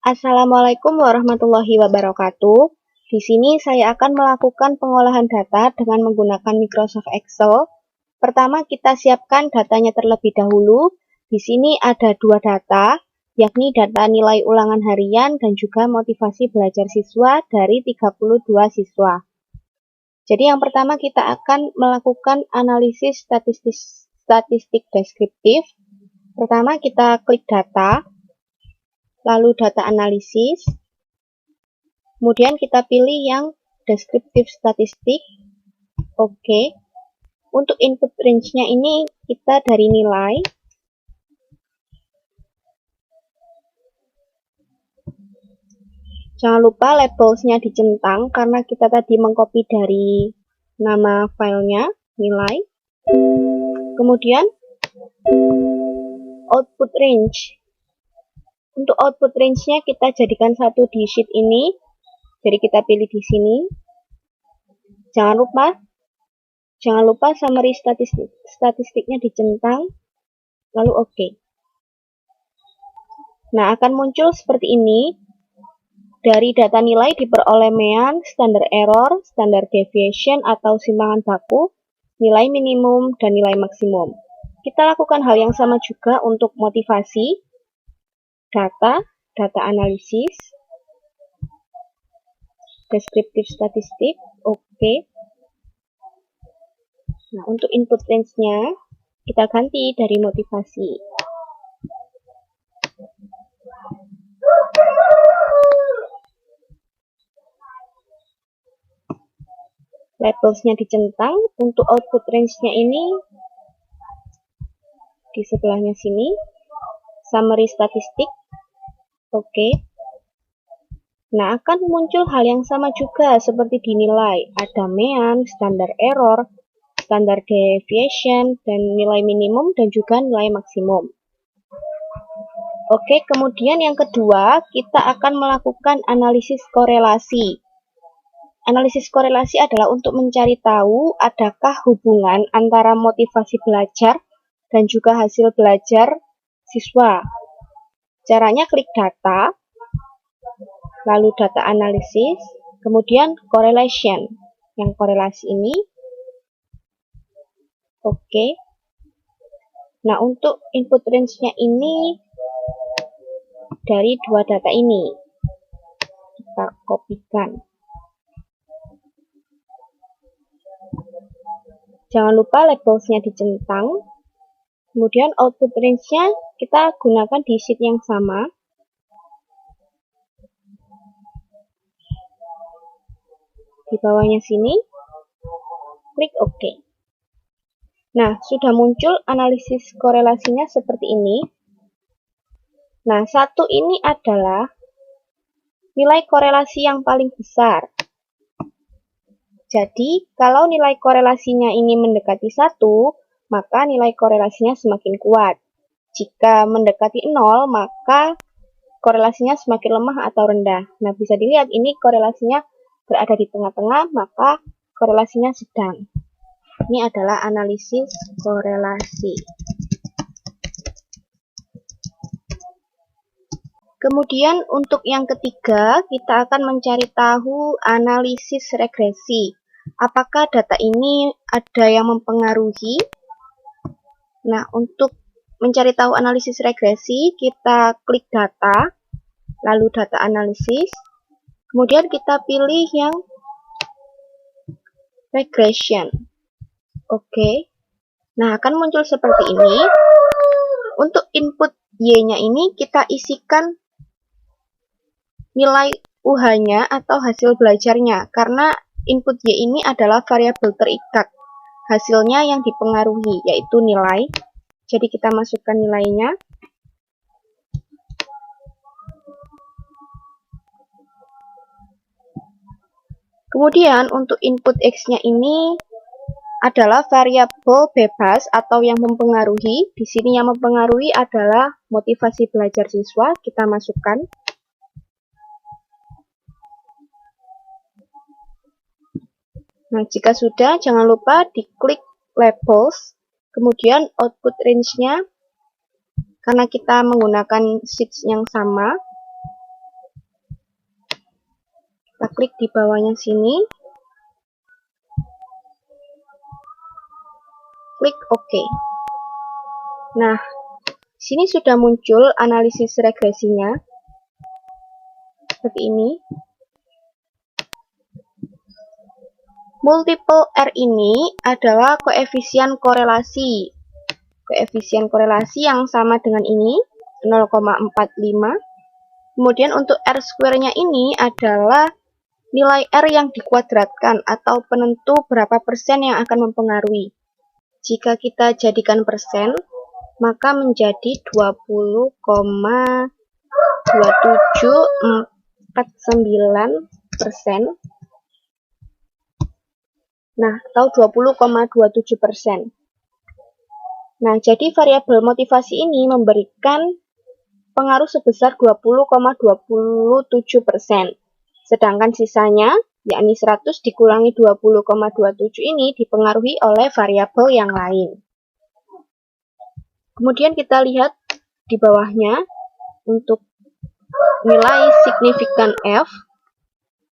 Assalamualaikum warahmatullahi wabarakatuh. Di sini saya akan melakukan pengolahan data dengan menggunakan Microsoft Excel. Pertama, kita siapkan datanya terlebih dahulu. Di sini ada dua data, yakni data nilai ulangan harian dan juga motivasi belajar siswa dari 32 siswa. Jadi yang pertama kita akan melakukan analisis statistik deskriptif. Pertama kita klik data, lalu data analisis, kemudian kita pilih yang deskriptif statistik. Oke. Untuk input range-nya ini kita dari nilai. Jangan lupa labels-nya dicentang karena kita tadi mengcopy dari nama filenya, nilai. Kemudian output range. Untuk output range-nya kita jadikan satu di sheet ini. Jadi kita pilih di sini. Jangan lupa summary statistiknya dicentang. Lalu oke. Nah, akan muncul seperti ini. Dari data nilai diperoleh mean, standar error, standar deviation atau simpangan baku, nilai minimum, dan nilai maksimum. Kita lakukan hal yang sama juga untuk motivasi, data analisis, deskriptif statistik, oke. Nah, untuk input range-nya, kita ganti dari motivasi. Labels-nya dicentang. Untuk output range-nya ini di sebelahnya sini, summary statistik, oke. Nah, akan muncul hal yang sama juga seperti dinilai. Ada mean, standar error, standar deviation, dan nilai minimum dan juga nilai maksimum. Oke, kemudian yang kedua, kita akan melakukan analisis korelasi. Analisis korelasi adalah untuk mencari tahu adakah hubungan antara motivasi belajar dan juga hasil belajar siswa. Caranya klik data, lalu data analisis, kemudian correlation. Yang korelasi ini. Oke. Nah, untuk input range-nya ini dari dua data ini. Kita kopikan. Jangan lupa labels-nya dicentang. Kemudian output range-nya kita gunakan di sheet yang sama. Di bawahnya sini, klik OK. Nah, sudah muncul analisis korelasinya seperti ini. Nah, satu ini adalah nilai korelasi yang paling besar. Jadi, kalau nilai korelasinya ini mendekati 1, maka nilai korelasinya semakin kuat. Jika mendekati 0, maka korelasinya semakin lemah atau rendah. Nah, bisa dilihat ini korelasinya berada di tengah-tengah, maka korelasinya sedang. Ini adalah analisis korelasi. Kemudian untuk yang ketiga, kita akan mencari tahu analisis regresi. Apakah data ini ada yang mempengaruhi? Nah, untuk mencari tahu analisis regresi, kita klik data, lalu data analisis, kemudian kita pilih yang regression. Oke. Nah, akan muncul seperti ini. Untuk input Y-nya ini kita isikan nilai UH-nya atau hasil belajarnya, karena input Y ini adalah variabel terikat. Hasilnya yang dipengaruhi, yaitu nilai. Jadi kita masukkan nilainya. Kemudian untuk input X-nya ini adalah variabel bebas atau yang mempengaruhi. Di sini yang mempengaruhi adalah motivasi belajar siswa. Kita masukkan. Nah, jika sudah, jangan lupa diklik labels, kemudian output range-nya, karena kita menggunakan sheet yang sama, Kita klik di bawahnya sini. Klik OK. Nah, sini sudah muncul analisis regresinya. Seperti ini. Multiple R ini adalah koefisien korelasi. Koefisien korelasi yang sama dengan ini, 0,45. Kemudian untuk R square-nya ini adalah nilai R yang dikuadratkan atau penentu berapa persen yang akan mempengaruhi. Jika kita jadikan persen, maka menjadi 20,2749%. Nah, atau 20,27%. Nah, jadi variabel motivasi ini memberikan pengaruh sebesar 20,27%. Sedangkan sisanya, yakni 100 dikurangi 20,27 ini dipengaruhi oleh variabel yang lain. Kemudian kita lihat di bawahnya untuk nilai signifikan F.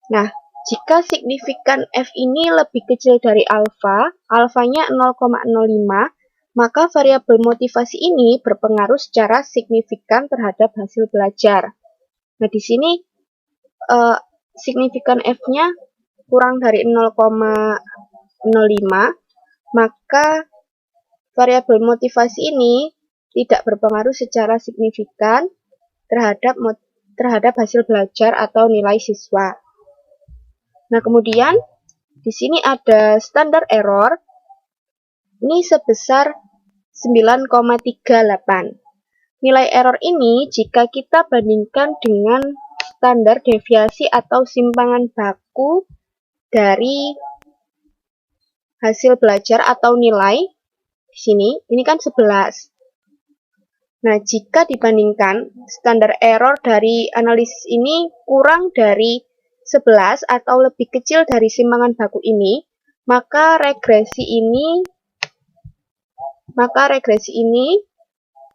Nah, jika signifikan F ini lebih kecil dari alfa, alfanya 0,05, maka variabel motivasi ini berpengaruh secara signifikan terhadap hasil belajar. Nah, di sini signifikan F-nya kurang dari 0,05, maka variabel motivasi ini tidak berpengaruh secara signifikan terhadap hasil belajar atau nilai siswa. Nah, kemudian di sini ada standar error. Ini sebesar 9,38. Nilai error ini jika kita bandingkan dengan standar deviasi atau simpangan baku dari hasil belajar atau nilai di sini, ini kan 11. Nah, jika dibandingkan standar error dari analisis ini kurang dari 11 atau lebih kecil dari simpangan baku ini, maka regresi ini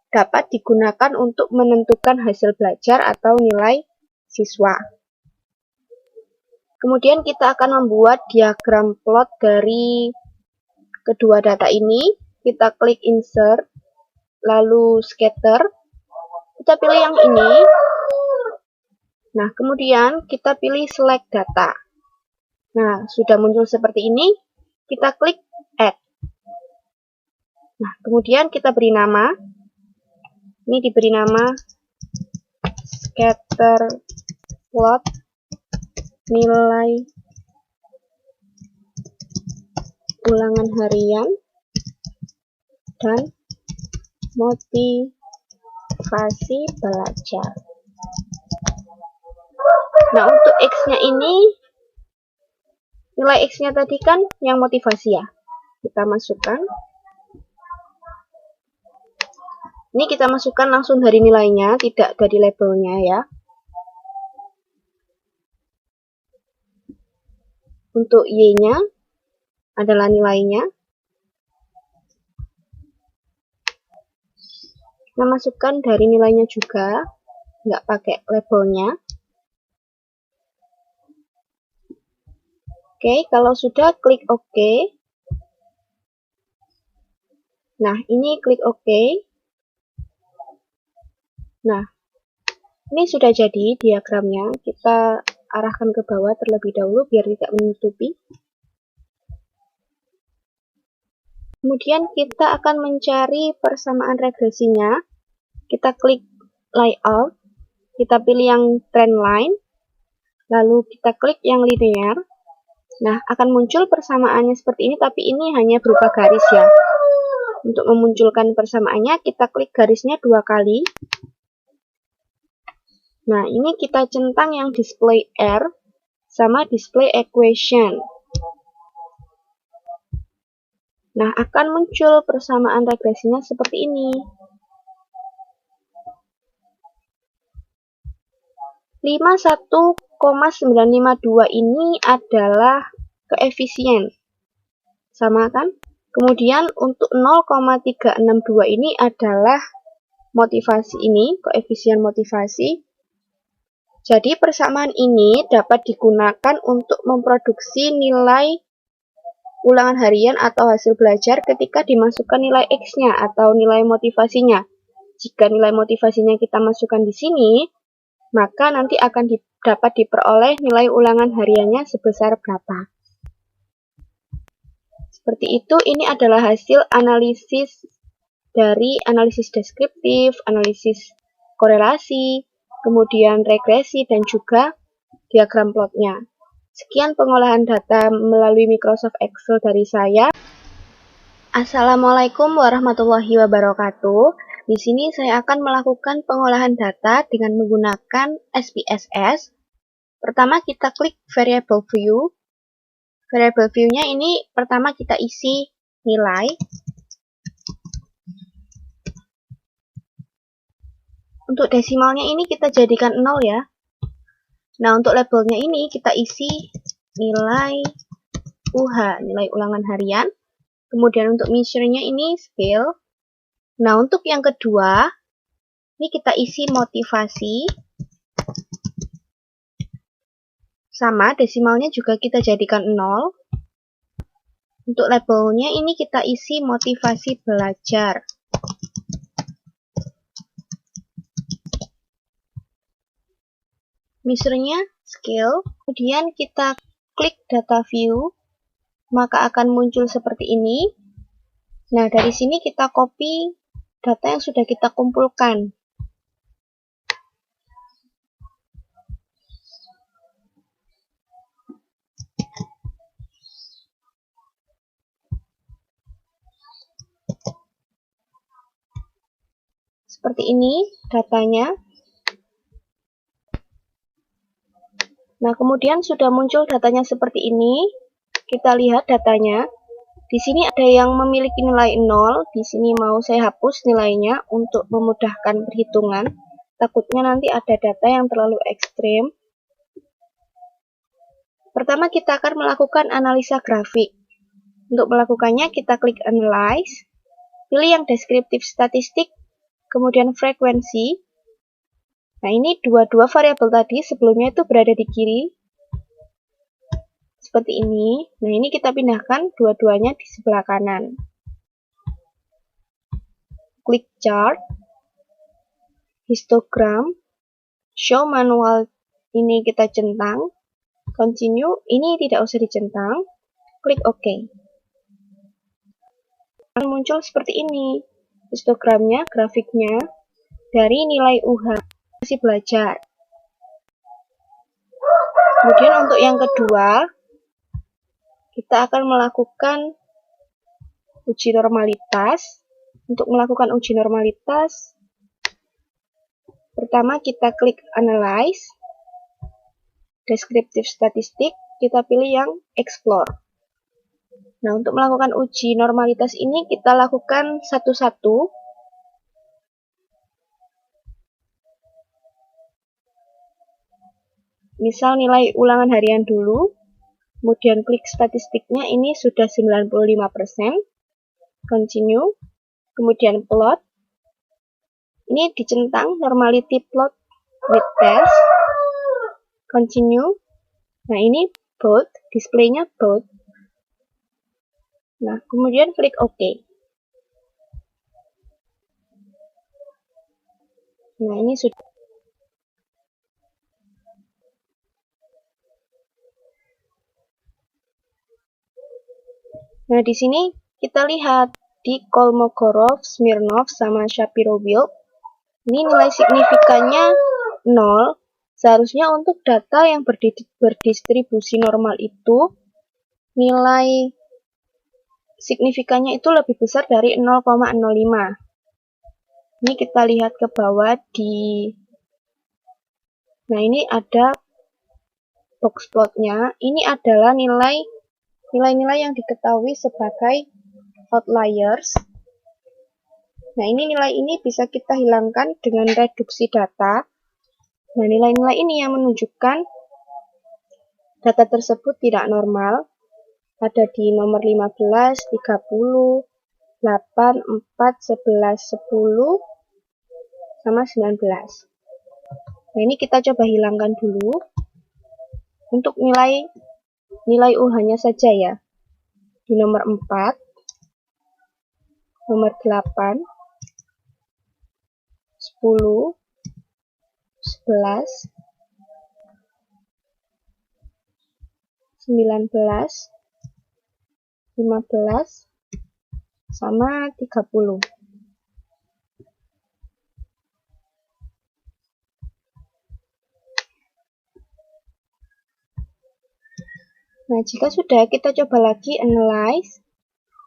dapat digunakan untuk menentukan hasil belajar atau nilai siswa. Kemudian kita akan membuat diagram plot dari kedua data ini. Kita klik insert, lalu scatter. Kita pilih yang ini. Nah, kemudian kita pilih select data. Nah, sudah muncul seperti ini. Kita klik add. Nah, kemudian kita beri nama. Ini diberi nama scatter plot nilai ulangan harian dan motivasi belajar. Nah, untuk X-nya ini, nilai X-nya tadi kan yang motivasi ya. Kita masukkan. Ini kita masukkan langsung dari nilainya, tidak dari labelnya ya. Untuk Y-nya adalah nilainya. Kita masukkan dari nilainya juga, nggak pakai labelnya. Oke, kalau sudah klik OK. Nah, ini klik OK. Nah, ini sudah jadi diagramnya. Kita arahkan ke bawah terlebih dahulu biar tidak menutupi. Kemudian kita akan mencari persamaan regresinya. Kita klik layout. Kita pilih yang trend line. Lalu kita klik yang linear. Nah, akan muncul persamaannya seperti ini, tapi ini hanya berupa garis ya. Untuk memunculkan persamaannya, kita klik garisnya 2 kali. Nah, ini kita centang yang display R sama display equation. Nah, akan muncul persamaan regresinya seperti ini. 51,952 ini adalah koefisien. Sama kan? Kemudian untuk 0,362 ini adalah motivasi ini, koefisien motivasi. Jadi persamaan ini dapat digunakan untuk memproduksi nilai ulangan harian atau hasil belajar ketika dimasukkan nilai X-nya atau nilai motivasinya. Jika nilai motivasinya kita masukkan di sini, maka nanti akan dapat diperoleh nilai ulangan hariannya sebesar berapa. Seperti itu, ini adalah hasil analisis dari analisis deskriptif, analisis korelasi, kemudian regresi, dan juga diagram plotnya. Sekian pengolahan data melalui Microsoft Excel dari saya. Assalamualaikum warahmatullahi wabarakatuh. Di sini saya akan melakukan pengolahan data dengan menggunakan SPSS. Pertama kita klik variable view. Variable view-nya ini pertama kita isi nilai. Untuk desimalnya ini kita jadikan 0 ya. Nah, untuk labelnya ini kita isi nilai UH, nilai ulangan harian. Kemudian untuk measure-nya ini scale. Nah, untuk yang kedua, ini kita isi motivasi. Sama, desimalnya juga kita jadikan 0. Untuk labelnya ini kita isi motivasi belajar. Measure-nya scale. Kemudian kita klik data view, maka akan muncul seperti ini. Nah, dari sini kita copy data yang sudah kita kumpulkan. Seperti ini datanya. Nah, kemudian sudah muncul datanya seperti ini. Kita lihat datanya. Di sini ada yang memiliki nilai 0. Di sini mau saya hapus nilainya untuk memudahkan perhitungan. Takutnya nanti ada data yang terlalu ekstrim. Pertama kita akan melakukan analisa grafik. Untuk melakukannya kita klik Analyze. Pilih yang deskriptif statistik. Kemudian frekuensi. Nah, ini dua variabel tadi sebelumnya itu berada di kiri. Seperti ini. Nah, ini kita pindahkan dua-duanya di sebelah kanan. Klik chart. Histogram. Show manual ini kita centang. Continue. Ini tidak usah dicentang. Klik OK. Akan muncul seperti ini. Histogramnya, grafiknya dari nilai UH. Masih belajar. Kemudian untuk yang kedua, kita akan melakukan uji normalitas. Untuk melakukan uji normalitas, pertama kita klik Analyze, Deskriptif Statistik, kita pilih yang Explore. Nah, untuk melakukan uji normalitas ini kita lakukan satu-satu. Misal nilai ulangan harian dulu, kemudian klik statistiknya, ini sudah 95%, continue, kemudian plot, ini dicentang normality plot with test, continue, nah ini both, displaynya both, nah kemudian klik OK. Nah, ini sudah. Nah, di sini kita lihat di Kolmogorov, Smirnov, sama Shapiro-Wilk. Ini nilai signifikannya 0. Seharusnya untuk data yang berdistribusi normal itu, nilai signifikannya itu lebih besar dari 0,05. Ini kita lihat ke bawah di... Nah, ini ada box plotnya. Ini adalah nilai-nilai yang diketahui sebagai outliers. Nah, nilai ini bisa kita hilangkan dengan reduksi data. Nah, nilai-nilai ini yang menunjukkan data tersebut tidak normal. Ada di nomor 15, 30, 8, 4, 11, 10, sama 19. Nah, ini kita coba hilangkan dulu. Untuk nilai UH-nya saja ya. Di nomor 4, nomor 8, 10, 11, 19, 15, sama 30. Nah, jika sudah, kita coba lagi analyze,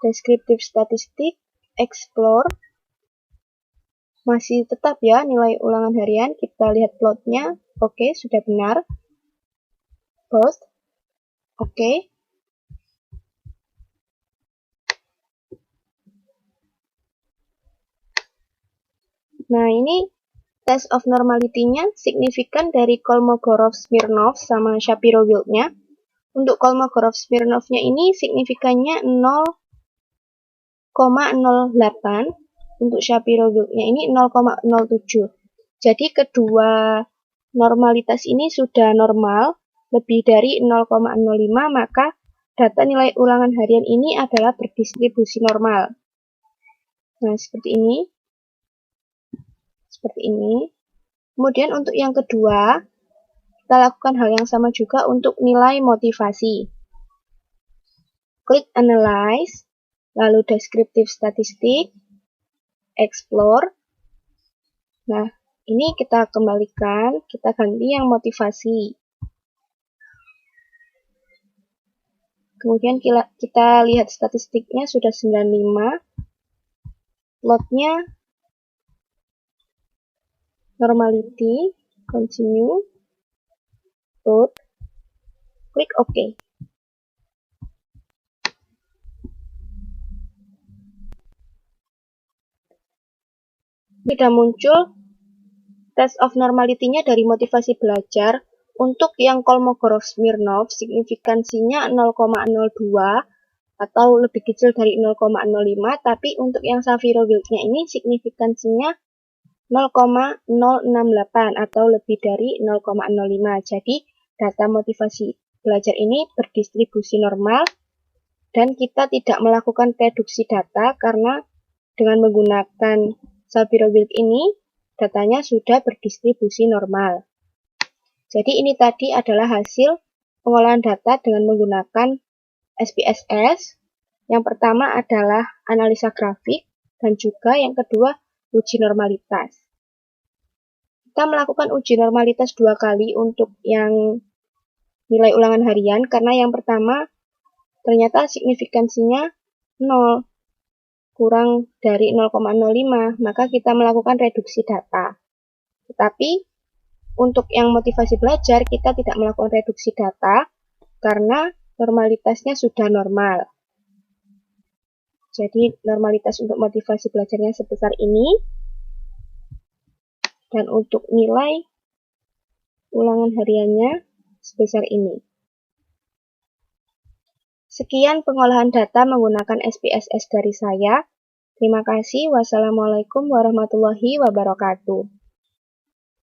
descriptive statistic, explore. Masih tetap ya nilai ulangan harian. Kita lihat plotnya. Oke, sudah benar. Post. Oke. Nah, ini test of normality-nya signifikan dari Kolmogorov-Smirnov sama Shapiro-Wilk-nya. Untuk Kolmogorov-Smirnov-nya ini signifikannya 0,08. Untuk Shapiro-Wilk-nya ini 0,07. Jadi kedua normalitas ini sudah normal, lebih dari 0,05, maka data nilai ulangan harian ini adalah berdistribusi normal. Nah, seperti ini. Kemudian untuk yang kedua, kita lakukan hal yang sama juga untuk nilai motivasi. Klik Analyze, lalu Descriptive Statistic, Explore. Nah, ini kita kembalikan, kita ganti yang motivasi. Kemudian kita lihat statistiknya sudah 95. Plotnya normality, continue, load, klik OK. Sudah muncul test of normality-nya dari motivasi belajar. Untuk yang Kolmogorov-Smirnov, signifikansinya 0,02 atau lebih kecil dari 0,05, tapi untuk yang Shapiro-Wilk-nya ini signifikansinya 0,068 atau lebih dari 0,05. Jadi, data motivasi belajar ini berdistribusi normal dan kita tidak melakukan reduksi data karena dengan menggunakan Shapiro-Wilk ini, datanya sudah berdistribusi normal. Jadi ini tadi adalah hasil pengolahan data dengan menggunakan SPSS. Yang pertama adalah analisa grafik dan juga yang kedua uji normalitas. Kita melakukan uji normalitas 2 kali untuk yang nilai ulangan harian karena yang pertama ternyata signifikansinya 0, kurang dari 0,05, maka kita melakukan reduksi data. Tetapi untuk yang motivasi belajar, kita tidak melakukan reduksi data karena normalitasnya sudah normal. Jadi normalitas untuk motivasi belajarnya sebesar ini. Dan untuk nilai ulangan hariannya sebesar ini. Sekian pengolahan data menggunakan SPSS dari saya. Terima kasih. Wassalamualaikum warahmatullahi wabarakatuh.